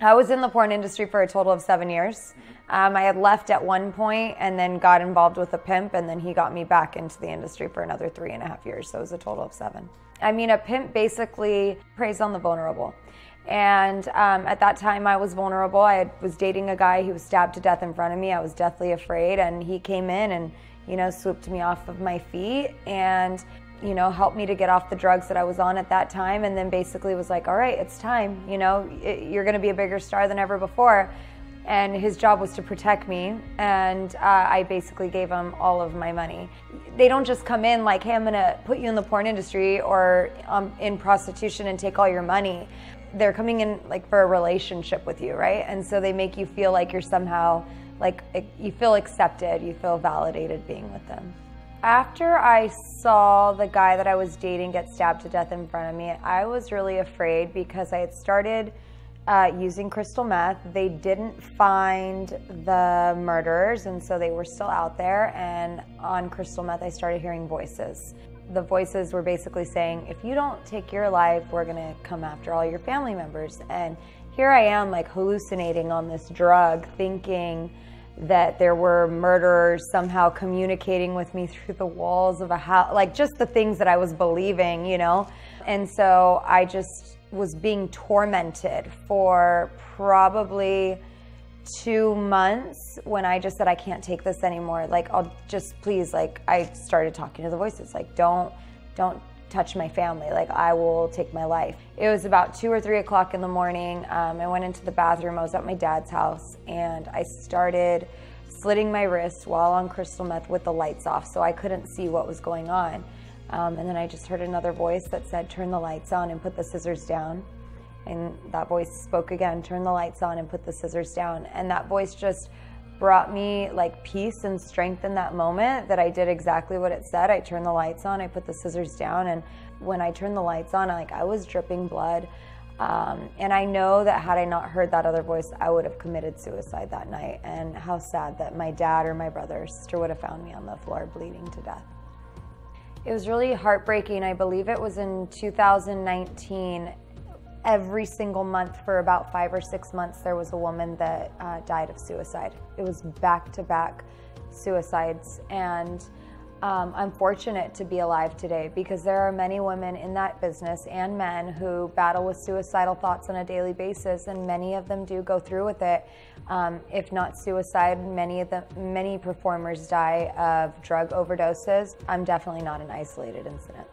I was in the porn industry for a total of 7 years. I had left at one point and then got involved with a pimp, and then he got me back into the industry for another 3.5 years, so it was a total of 7. I mean, a pimp basically preys on the vulnerable. And at that time I was vulnerable. I was dating a guy who was stabbed to death in front of me. I was deathly afraid, and he came in and, you know, swooped me off of my feet and, you know, helped me to get off the drugs that I was on at that time, and then basically was like, all right, it's time, you know, you're going to be a bigger star than ever before. And his job was to protect me, and I basically gave him all of my money. They don't just come in like, hey, I'm going to put you in the porn industry or in prostitution and take all your money. They're coming in like for a relationship with you, right? And so they make you feel like you're somehow, like you feel accepted, you feel validated being with them. After I saw the guy that I was dating get stabbed to death in front of me, I was really afraid because I had started using crystal meth. They didn't find the murderers, and so they were still out there. And on crystal meth, I started hearing voices. The voices were basically saying, if you don't take your life, we're gonna come after all your family members. And here I am, like hallucinating on this drug, thinking that there were murderers somehow communicating with me through the walls of a house, like just the things that I was believing, you know? And so I just was being tormented for probably 2 months when I just said, I can't take this anymore. Like, I'll just please, like, I started talking to the voices, like, don't touch my family. Like, I will take my life. It was about 2 or 3 o'clock in the morning. I went into the bathroom. I was at my dad's house, and I started slitting my wrists while on crystal meth with the lights off, so I couldn't see what was going on. And then I just heard another voice that said, turn the lights on and put the scissors down. And that voice spoke again, turn the lights on and put the scissors down. And that voice just brought me like peace and strength in that moment, that I did exactly what it said. I turned the lights on, I put the scissors down, and when I turned the lights on, I was dripping blood. And I know that had I not heard that other voice, I would have committed suicide that night. And how sad that my dad or my brother or sister would have found me on the floor bleeding to death. It was really heartbreaking. I believe it was in 2019. Every single month for about 5 or 6 months, there was a woman that died of suicide. It was back-to-back suicides. And I'm fortunate to be alive today because there are many women in that business and men who battle with suicidal thoughts on a daily basis, and many of them do go through with it. If not suicide, many performers die of drug overdoses. I'm definitely not an isolated incident.